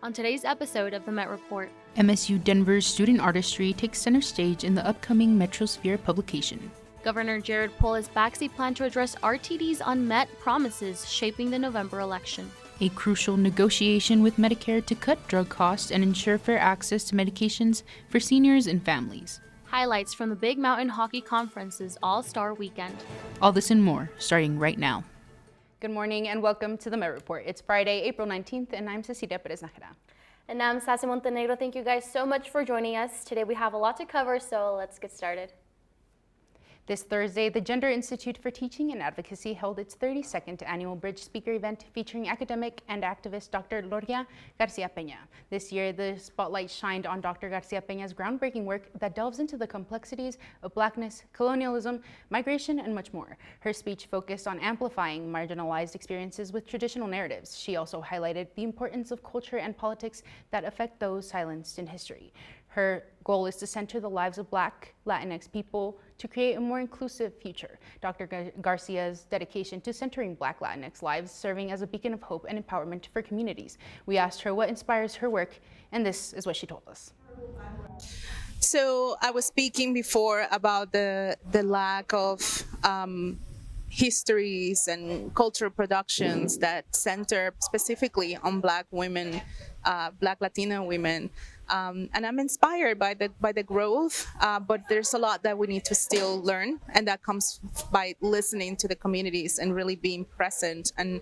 On today's episode of the Met Report, MSU Denver's student artistry takes center stage in the upcoming Metrosphere publication. Governor Jared Polis backs a plan to address RTD's unmet promises shaping the November election. A crucial negotiation with Medicare to cut drug costs and ensure fair access to medications for seniors and families. Highlights from the Big Mountain Hockey Conference's All-Star Weekend. All this and more, starting right now. Good morning and welcome to the Met Report. It's Friday, April 19th, and I'm Cecilia Perez-Najera. And I'm Sassy Montenegro. Thank you guys so much for joining us. Today we have a lot to cover, so let's get started. This Thursday, the Gender Institute for Teaching and Advocacy held its 32nd annual Bridge Speaker event featuring academic and activist Dr. Laryss Garcia-Peña. This year, the spotlight shined on Dr. Garcia-Peña's groundbreaking work that delves into the complexities of Blackness, colonialism, migration, and much more. Her speech focused on amplifying marginalized experiences with traditional narratives. She also highlighted the importance of culture and politics that affect those silenced in history. Her goal is to center the lives of Black, Latinx people to create a more inclusive future. Dr. Garcia's dedication to centering Black Latinx lives serving as a beacon of hope and empowerment for communities. We asked her what inspires her work, and this is what she told us. So I was speaking before about the lack of histories and cultural productions that center specifically on Black women, Black Latina women. And I'm inspired by the growth, but there's a lot that we need to still learn, and that comes by listening to the communities and really being present and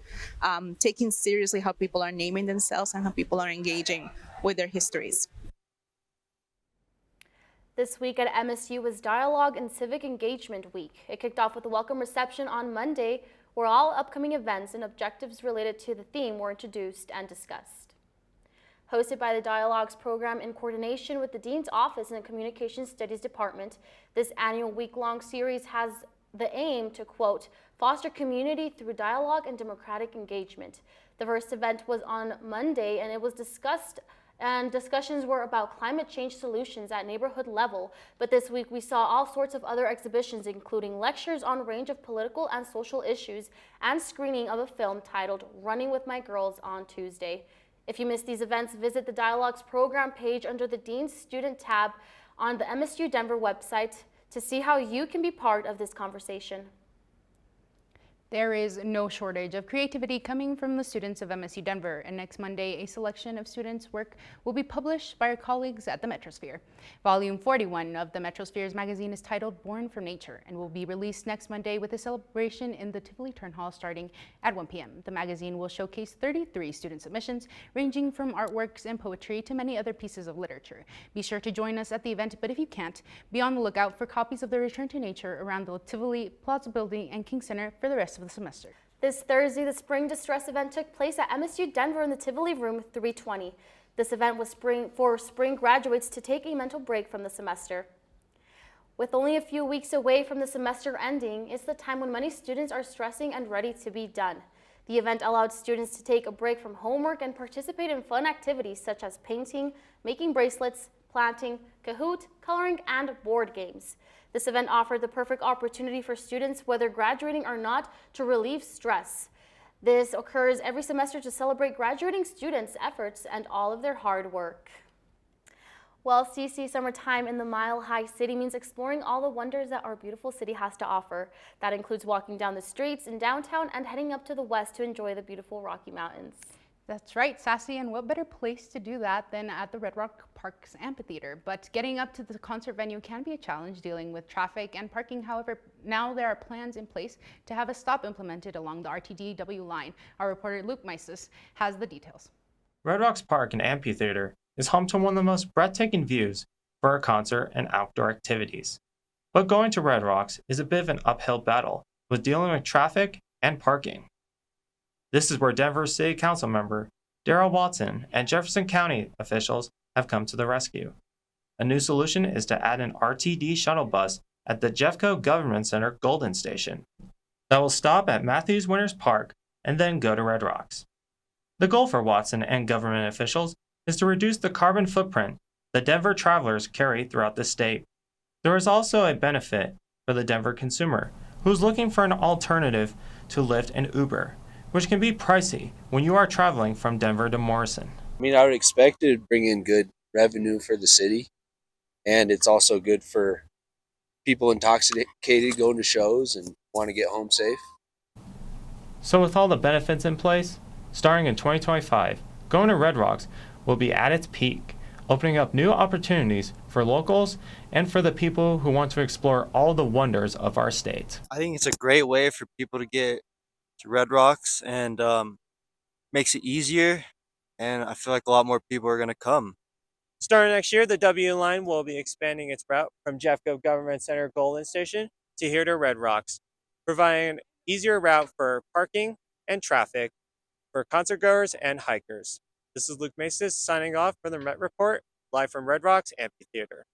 taking seriously how people are naming themselves and how people are engaging with their histories. This week at MSU was Dialogue and Civic Engagement Week. It kicked off with a welcome reception on Monday, where all upcoming events and objectives related to the theme were introduced and discussed. Hosted by the Dialogues program in coordination with the Dean's Office and the Communications Studies Department, this annual week-long series has the aim to, quote, foster community through dialogue and democratic engagement. The first event was on Monday, and it was discussions were about climate change solutions at neighborhood level. But this week we saw all sorts of other exhibitions, including lectures on a range of political and social issues and screening of a film titled Running with My Girls on Tuesday. If you missed these events, visit the Dialogues program page under the Dean's Student tab on the MSU Denver website to see how you can be part of this conversation. There is no shortage of creativity coming from the students of MSU Denver, and next Monday, a selection of students' work will be published by our colleagues at the Metrosphere. Volume 41 of the Metrosphere's magazine is titled Born from Nature and will be released next Monday with a celebration in the Tivoli Turn Hall starting at 1 p.m. The magazine will showcase 33 student submissions, ranging from artworks and poetry to many other pieces of literature. Be sure to join us at the event, but if you can't, be on the lookout for copies of the Return to Nature around the Tivoli Plaza Building and King Center for the rest of the semester. This Thursday, the Spring Distress event took place at MSU Denver in the Tivoli Room 320. This event was for spring graduates to take a mental break from the semester. With only a few weeks away from the semester ending, it's the time when many students are stressing and ready to be done. The event allowed students to take a break from homework and participate in fun activities such as painting, making bracelets, planting, Kahoot, coloring, and board games. This event offered the perfect opportunity for students, whether graduating or not, to relieve stress. This occurs every semester to celebrate graduating students' efforts and all of their hard work. Well, CC summertime in the Mile High City means exploring all the wonders that our beautiful city has to offer. That includes walking down the streets in downtown and heading up to the west to enjoy the beautiful Rocky Mountains. That's right, Sassy, and what better place to do that than at the Red Rock Park's amphitheater. But getting up to the concert venue can be a challenge dealing with traffic and parking. However, now there are plans in place to have a stop implemented along the RTDW line. Our reporter Luke Mises has the details. Red Rocks Park and Amphitheater is home to one of the most breathtaking views for a concert and outdoor activities. But going to Red Rocks is a bit of an uphill battle with dealing with traffic and parking. This is where Denver City Council member Darrell Watson and Jefferson County officials have come to the rescue. A new solution is to add an RTD shuttle bus at the Jeffco Government Center Golden Station that will stop at Matthews Winters Park and then go to Red Rocks. The goal for Watson and government officials is to reduce the carbon footprint that Denver travelers carry throughout the state. There is also a benefit for the Denver consumer who is looking for an alternative to Lyft and Uber, which can be pricey when you are traveling from Denver to Morrison. I mean, I would expect it to bring in good revenue for the city, and it's also good for people intoxicated going to shows and want to get home safe. So with all the benefits in place, starting in 2025, going to Red Rocks will be at its peak, opening up new opportunities for locals and for the people who want to explore all the wonders of our state. I think it's a great way for people to get to Red Rocks and makes it easier, and I feel like a lot more people are going to come. Starting next year, the W line will be expanding its route from Jeffco Government Center Golden Station to here to Red Rocks, providing an easier route for parking and traffic for concert goers and hikers. This is Luke Maces signing off for the Met Report, live from Red Rocks Amphitheater.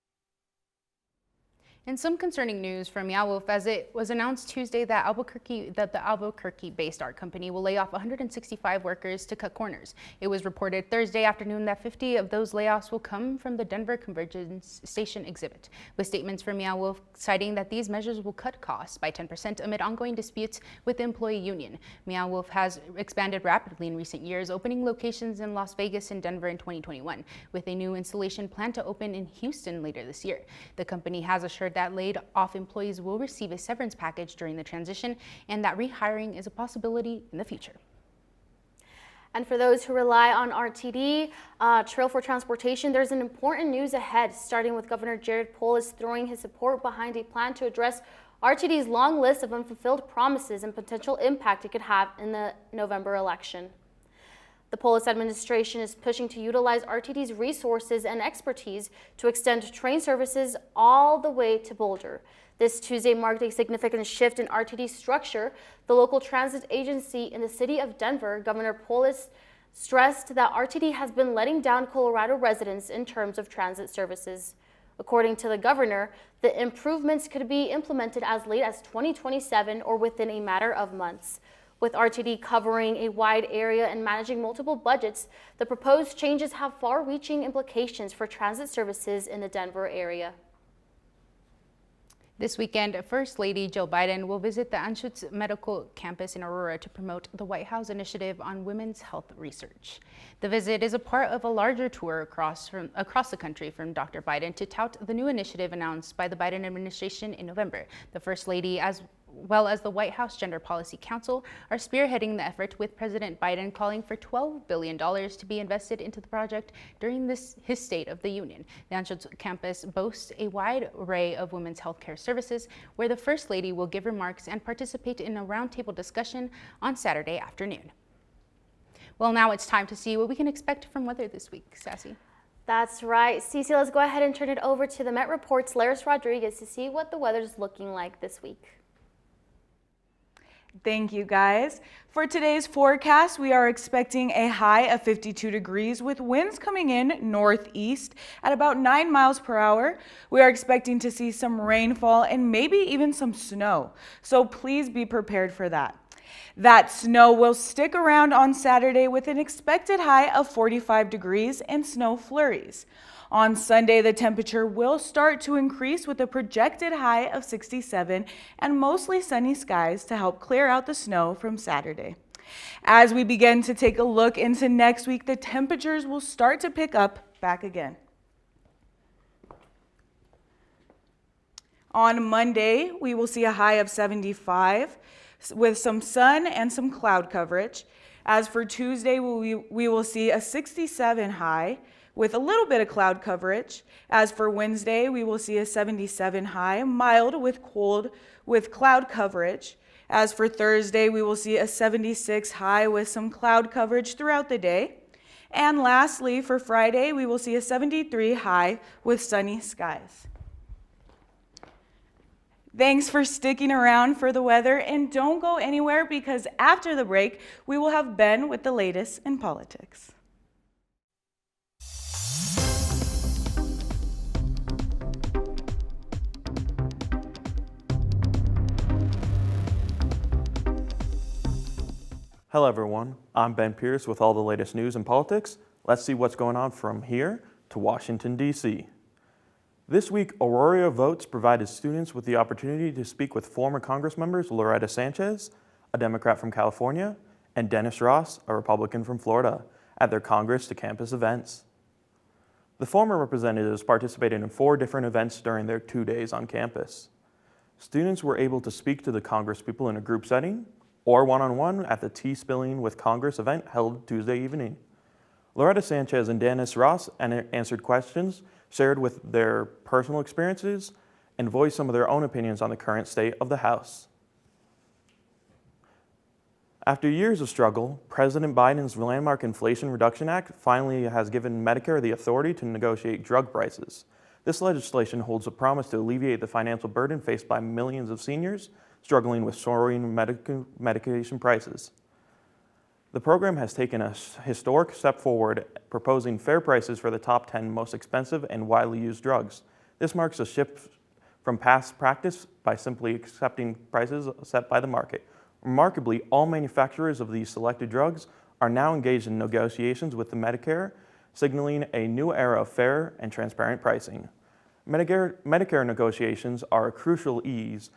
And some concerning news from Miah, as it was announced Tuesday that the Albuquerque-based art company will lay off 165 workers to cut corners. It was reported Thursday afternoon that 50 of those layoffs will come from the Denver Convergence Station exhibit, with statements from Miah citing that these measures will cut costs by 10% amid ongoing disputes with the employee union. Miah has expanded rapidly in recent years, opening locations in Las Vegas and Denver in 2021, with a new installation planned to open in Houston later this year. The company has assured that laid off employees will receive a severance package during the transition and that rehiring is a possibility in the future. And for those who rely on RTD, Trail for Transportation, there's an important news ahead, starting with Governor Jared Polis throwing his support behind a plan to address RTD's long list of unfulfilled promises and potential impact it could have in the November election. The Polis administration is pushing to utilize RTD's resources and expertise to extend train services all the way to Boulder. This Tuesday marked a significant shift in RTD's structure. The local transit agency in the city of Denver, Governor Polis stressed that RTD has been letting down Colorado residents in terms of transit services. According to the governor, the improvements could be implemented as late as 2027 or within a matter of months. With RTD covering a wide area and managing multiple budgets, the proposed changes have far-reaching implications for transit services in the Denver area. This weekend, First Lady Jill Biden will visit the Anschutz Medical Campus in Aurora to promote the White House initiative on women's health research. The visit is a part of a larger tour across the country from Dr. Biden to tout the new initiative announced by the Biden administration in November. The First Lady, as well as the White House Gender Policy Council, are spearheading the effort, with President Biden calling for $12 billion to be invested into the project during his State of the Union. The Anschutz campus boasts a wide array of women's healthcare services, where the First Lady will give remarks and participate in a roundtable discussion on Saturday afternoon. Well, now it's time to see what we can expect from weather this week. Sassy. That's right. Cecilia, let's go ahead and turn it over to the Met Report's Laryss Rodriguez to see what the weather's looking like this week. Thank you, guys. For today's forecast, we are expecting a high of 52 degrees with winds coming in northeast at about 9 miles per hour. We are expecting to see some rainfall and maybe even some snow, so please be prepared for that. That snow will stick around on Saturday with an expected high of 45 degrees and snow flurries. On Sunday, the temperature will start to increase with a projected high of 67 and mostly sunny skies to help clear out the snow from Saturday. As we begin to take a look into next week, the temperatures will start to pick up back again. On Monday, we will see a high of 75 with some sun and some cloud coverage. As for Tuesday, we will see a 67 high with a little bit of cloud coverage. As for Wednesday, we will see a 77 high, mild with cold with cloud coverage. As for Thursday, we will see a 76 high with some cloud coverage throughout the day. And lastly, for Friday, we will see a 73 high with sunny skies. Thanks for sticking around for the weather, and don't go anywhere because after the break, we will have Ben with the latest in politics. Hello everyone, I'm Ben Pearce with all the latest news and politics. Let's see what's going on from here to Washington, D.C. This week, Aurora Votes provided students with the opportunity to speak with former Congress members Loretta Sanchez, a Democrat from California, and Dennis Ross, a Republican from Florida, at their Congress to campus events. The former representatives participated in 4 different events during their 2 days on campus. Students were able to speak to the Congresspeople in a group setting or one-on-one at the Tea Spilling with Congress event held Tuesday evening. Loretta Sanchez and Dennis Ross answered questions, shared with their personal experiences, and voiced some of their own opinions on the current state of the House. After years of struggle, President Biden's landmark Inflation Reduction Act finally has given Medicare the authority to negotiate drug prices. This legislation holds a promise to alleviate the financial burden faced by millions of seniors struggling with soaring medication prices. The program has taken a historic step forward, proposing fair prices for the top 10 most expensive and widely used drugs. This marks a shift from past practice by simply accepting prices set by the market. Remarkably, all manufacturers of these selected drugs are now engaged in negotiations with the Medicare, signaling a new era of fair and transparent pricing. Medicare negotiations are a crucial ease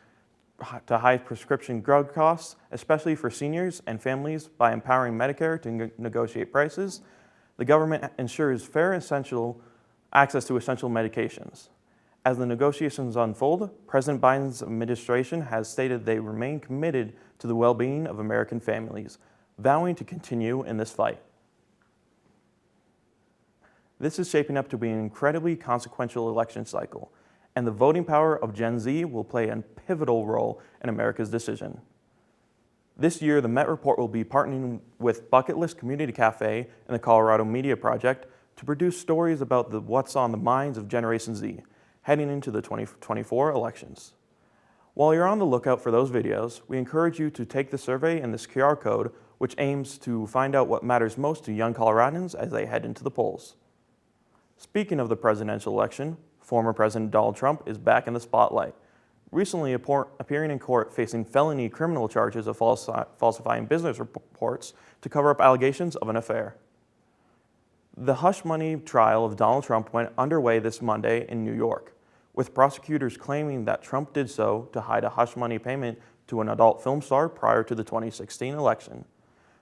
to high prescription drug costs, especially for seniors and families. By empowering Medicare to negotiate prices, the government ensures fair access to essential medications. As the negotiations unfold, President Biden's administration has stated they remain committed to the well-being of American families, vowing to continue in this fight. This is shaping up to be an incredibly consequential election cycle, and the voting power of Gen Z will play a pivotal role in America's decision. This year, the Met Report will be partnering with Bucket List Community Cafe and the Colorado Media Project to produce stories about what's on the minds of Generation Z heading into the 2024 elections. While you're on the lookout for those videos, we encourage you to take the survey and this QR code, which aims to find out what matters most to young Coloradans as they head into the polls. Speaking of the presidential election, former President Donald Trump is back in the spotlight, recently appearing in court facing felony criminal charges of falsifying business reports to cover up allegations of an affair. The hush money trial of Donald Trump went underway this Monday in New York, with prosecutors claiming that Trump did so to hide a hush money payment to an adult film star prior to the 2016 election.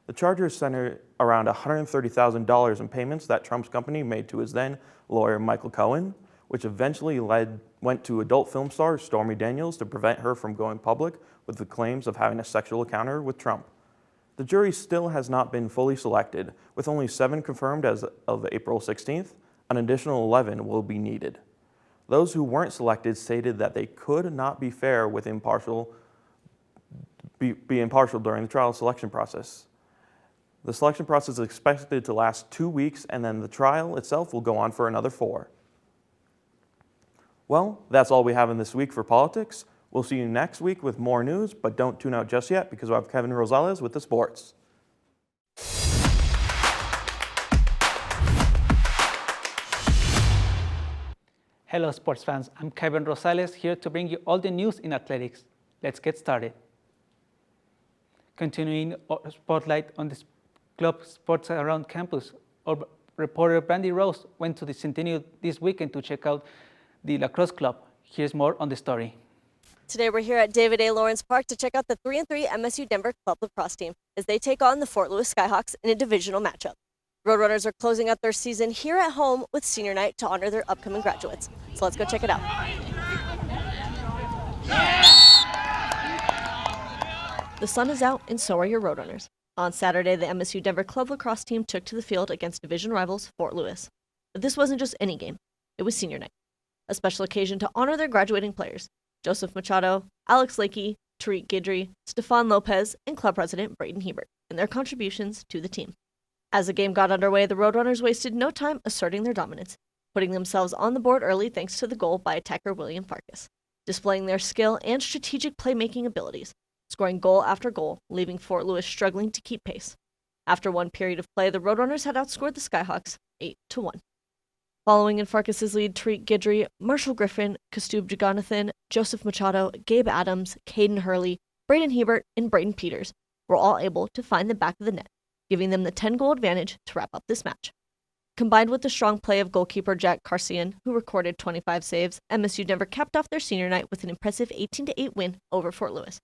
The charges centered around $130,000 in payments that Trump's company made to his then lawyer Michael Cohen, which eventually went to adult film star Stormy Daniels to prevent her from going public with the claims of having a sexual encounter with Trump. The jury still has not been fully selected, with only 7 confirmed as of April 16th. An additional 11 will be needed. Those who weren't selected stated that they could not be fair with be impartial during the trial selection process. The selection process is expected to last 2 weeks, and then the trial itself will go on for another 4. Well, that's all we have in this week for politics. We'll see you next week with more news, but don't tune out just yet because we have Kevin Rosales with the sports. Hello sports fans, I'm Kevin Rosales here to bring you all the news in athletics. Let's get started. Continuing our spotlight on the club sports around campus, our reporter Brandi Rose went to the Centennial this weekend to check out the lacrosse club. Here's more on the story. Today we're here at David A. Lawrence Park to check out the 3-3 MSU Denver Club lacrosse team as they take on the Fort Lewis Skyhawks in a divisional matchup. Roadrunners are closing out their season here at home with senior night to honor their upcoming graduates. So let's go check it out. The sun is out and so are your Roadrunners. On Saturday, the MSU Denver Club lacrosse team took to the field against division rivals Fort Lewis. But this wasn't just any game, it was senior night, a special occasion to honor their graduating players, Joseph Machado, Alex Lakey, Tariq Guidry, Stefan Lopez, and club president Braden Hebert, and their contributions to the team. As the game got underway, the Roadrunners wasted no time asserting their dominance, putting themselves on the board early thanks to the goal by attacker William Farkas, displaying their skill and strategic playmaking abilities, scoring goal after goal, leaving Fort Lewis struggling to keep pace. After one period of play, the Roadrunners had outscored the Skyhawks 8-1. Following in Farkas's lead, Tariq Guidry, Marshall Griffin, Kastub Jagannathan, Joseph Machado, Gabe Adams, Caden Hurley, Braden Hebert, and Braden Peters were all able to find the back of the net, giving them the 10-goal advantage to wrap up this match. Combined with the strong play of goalkeeper Jack Carcian, who recorded 25 saves, MSU Denver capped off their senior night with an impressive 18-8 win over Fort Lewis.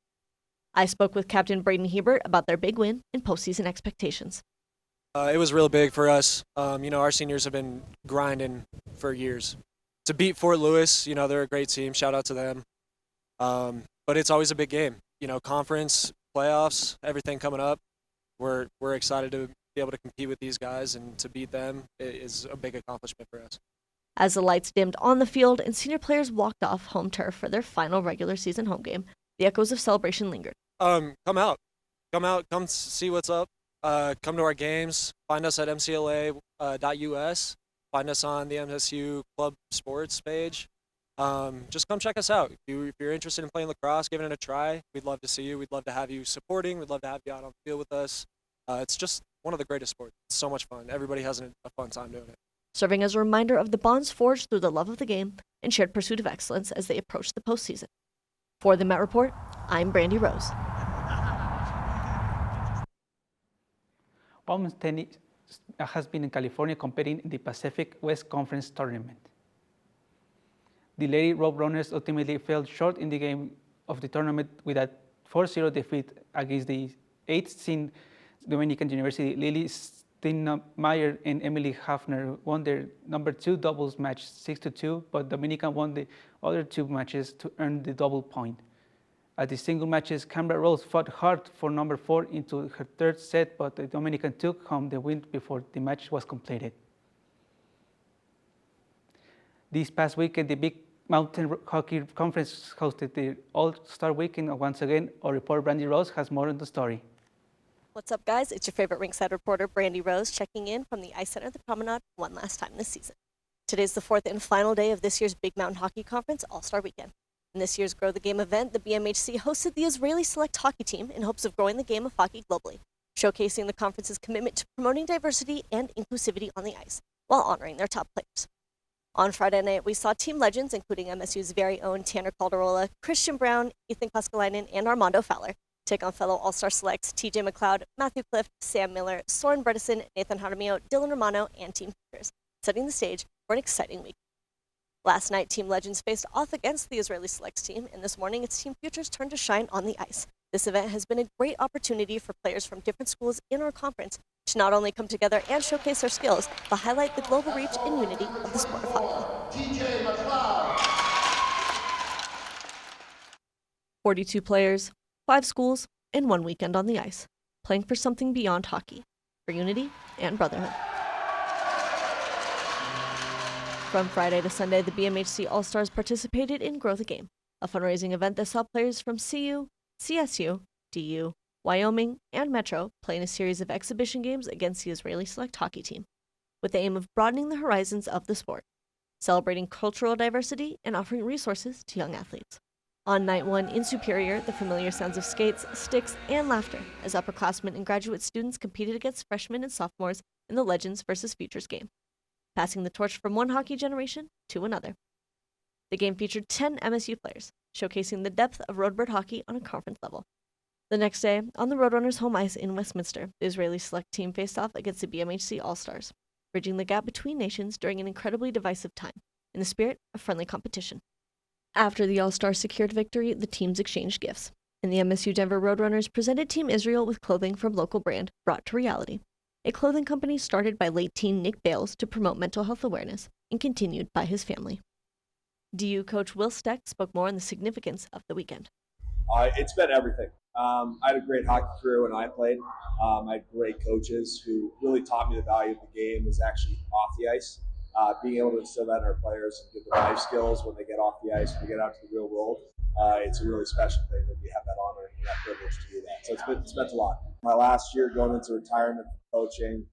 I spoke with Captain Braden Hebert about their big win and postseason expectations. It was real big for us. Our seniors have been grinding for years. To beat Fort Lewis, they're a great team. Shout out to them. But it's always a big game. Conference, playoffs, everything coming up. We're excited to be able to compete with these guys, and to beat them is a big accomplishment for us. As the lights dimmed on the field and senior players walked off home turf for their final regular season home game, the echoes of celebration lingered. Come out, come see what's up. Come to our games. Find us at mcla.us. Find us on the MSU Club Sports page. Just come check us out. If you're interested in playing lacrosse, giving it a try, we'd love to see you. We'd love to have you supporting. We'd love to have you out on the field with us. It's just one of the greatest sports. It's so much fun. Everybody has a fun time doing it. Serving as a reminder of the bonds forged through the love of the game and shared pursuit of excellence as they approach the postseason. For the Met Report, I'm Brandi Rose. Women's tennis has been in California competing in the Pacific West Conference Tournament. The Lady Roadrunners ultimately fell short in the game of the tournament with a 4-0 defeat against the 8th-seed Dominican University. Lily Steinmeier and Emily Hafner won their number 2 doubles match 6-2, but Dominican won the other 2 matches to earn the double point. At the single matches, Canberra Rose fought hard for number 4 into her 3rd set, but the Dominican took home the win before the match was completed. This past weekend, the Big Mountain Hockey Conference hosted the All-Star Weekend. Once again, our reporter Brandi Rose has more on the story. What's up, guys? It's your favorite ringside reporter, Brandi Rose, checking in from the Ice Center of the Promenade one last time this season. Today's the 4th and final day of this year's Big Mountain Hockey Conference All-Star Weekend. In this year's Grow the Game event, the BMHC hosted the Israeli select hockey team in hopes of growing the game of hockey globally, showcasing the conference's commitment to promoting diversity and inclusivity on the ice, while honoring their top players. On Friday night, we saw team legends, including MSU's very own Tanner Calderola, Christian Brown, Ethan Koskelainen, and Armando Fowler, take on fellow All-Star selects TJ McLeod, Matthew Clift, Sam Miller, Soren Bredesen, Nathan Jaramillo, Dylan Romano, and Team Pearce, setting the stage for an exciting week. Last night, Team Legends faced off against the Israeli selects team, and this morning it's Team Future's turn to shine on the ice. This event has been a great opportunity for players from different schools in our conference to not only come together and showcase their skills, but highlight the global reach and unity of the sport of hockey. TJ McLeod. 42 players, 5 schools, and 1 weekend on the ice, playing for something beyond hockey, for unity and brotherhood. From Friday to Sunday, the BMHC All-Stars participated in Grow the Game, a fundraising event that saw players from CU, CSU, DU, Wyoming, and Metro play in a series of exhibition games against the Israeli select hockey team, with the aim of broadening the horizons of the sport, celebrating cultural diversity, and offering resources to young athletes. On night 1 in Superior, the familiar sounds of skates, sticks, and laughter as upperclassmen and graduate students competed against freshmen and sophomores in the Legends versus Futures game, passing the torch from one hockey generation to another. The game featured 10 MSU players, showcasing the depth of roadbird hockey on a conference level. The next day, on the Roadrunners' home ice in Westminster, the Israeli select team faced off against the BMHC All-Stars, bridging the gap between nations during an incredibly divisive time, in the spirit of friendly competition. After the All-Stars secured victory, the teams exchanged gifts, and the MSU Denver Roadrunners presented Team Israel with clothing from local brand Brought to Reality, a clothing company started by late teen Nick Bales to promote mental health awareness and continued by his family. DU coach Will Steck spoke more on the significance of the weekend. It's been everything. I had a great hockey career when I played. I had great coaches who really taught me the value of the game is actually off the ice. Being able to instill that in our players and give them life skills when they get off the ice, when they get out to the real world, it's a really special thing that we have that honor and that privilege to do that. So it's meant a lot. My last year going into retirement from coaching,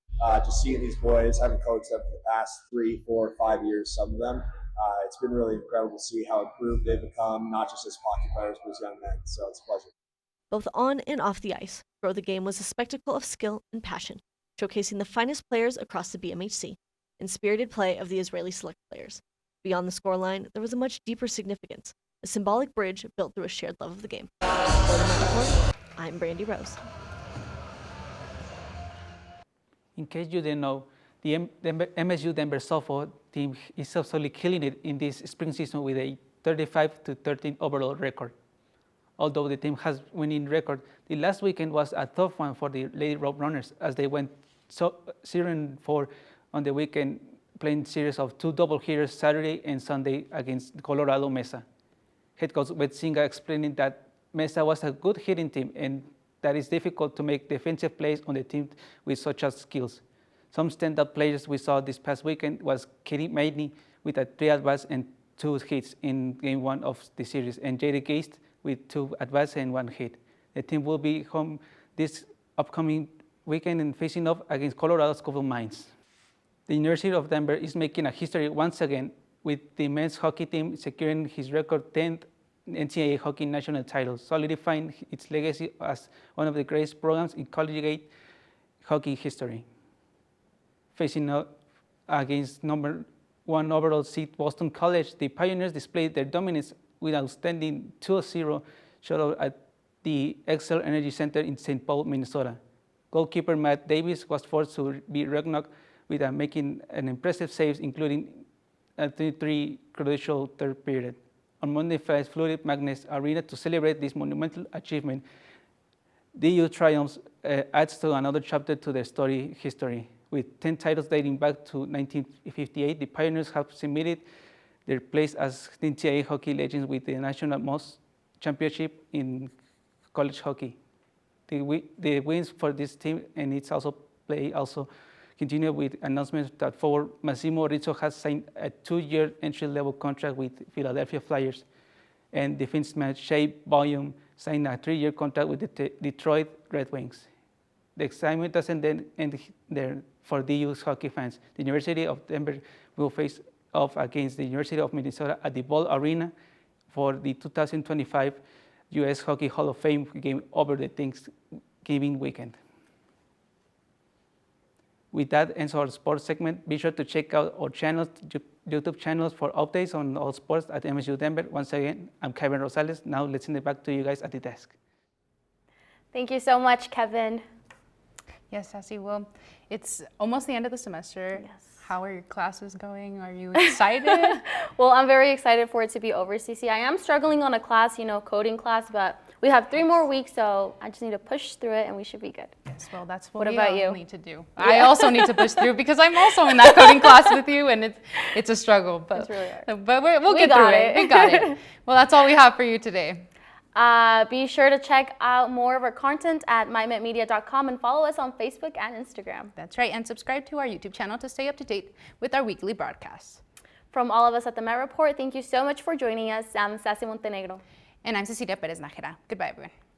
just seeing these boys, having coached them for the past 3, 4, 5 years, some of them, it's been really incredible to see how improved they've become, not just as hockey players, but as young men. So it's a pleasure. Both on and off the ice, Grow the Game was a spectacle of skill and passion, showcasing the finest players across the BMHC and spirited play of the Israeli select players. Beyond the scoreline, there was a much deeper significance, a symbolic bridge built through a shared love of the game. For the Met Report, I'm Brandi Rose. In case you didn't know, the MSU Denver softball team is absolutely killing it in this spring season with a 35-13 overall record. Although the team has winning record, the last weekend was a tough one for the Lady Roadrunners as they went 0-4 on the weekend, playing series of 2 double headers Saturday and Sunday against Colorado Mesa. Head coach Betsinga explaining that Mesa was a good hitting team and that it's difficult to make defensive plays on the team with such skills. Some standout players we saw this past weekend was Katie Maidney with a 3 at-bats and 2 hits in Game 1 of the series, and J.D. Geist with 2 at-bats and 1 hit. The team will be home this upcoming weekend and facing off against Colorado's Cobble Mines. The University of Denver is making a history once again with the men's hockey team securing his record 10th NCAA hockey national title, solidifying its legacy as one of the greatest programs in collegiate hockey history. Facing up against number 1 overall seed Boston College, the Pioneers displayed their dominance with outstanding 2-0 shutout at the Xcel Energy Center in St. Paul, Minnesota. Goalkeeper Matt Davis was forced to be run-knocked with making an impressive saves, including a 3-3 crucial third period. On Monday, Fest flooded Magnus Arena to celebrate this monumental achievement. DU triumphs adds to another chapter to their story history. With 10 titles dating back to 1958, the Pioneers have cemented their place as the NCAA hockey legends with the national most championship in college hockey. The wins for this team and its also play also continue with announcements that forward Massimo Rizzo has signed a 2-year entry-level contract with Philadelphia Flyers, and defenseman Shea Boyum signed a 3-year contract with the Detroit Red Wings. The excitement doesn't end there for DU's hockey fans. The University of Denver will face off against the University of Minnesota at the Ball Arena for the 2025 U.S. Hockey Hall of Fame game over the Thanksgiving weekend. With that ends our sports segment. Be sure to check out our channels, YouTube channels for updates on all sports at MSU Denver. Once again, I'm Kevin Rosales. Now let's send it back to you guys at the desk. Thank you so much, Kevin. Yes, Sassy. Well, it's almost the end of the semester. Yes. How are your classes going? Are you excited? Well, I'm very excited for it to be over, Cece. I am struggling on a class, coding class, but we have 3 more weeks, so I just need to push through it and we should be good. Yes, well, that's what What we about all you? need to do. Yeah. I also need to push through because I'm also in that coding class with you, and it's a struggle. But it's really hard. But we'll get through it. We got it. Well, that's all we have for you today. Be sure to check out more of our content at mymetmedia.com and follow us on Facebook and Instagram. That's right, and subscribe to our YouTube channel to stay up to date with our weekly broadcasts. From all of us at the Met Report, thank you so much for joining us. I'm Sassy Montenegro. And I'm Cecilia Perez-Najera. Goodbye, everyone.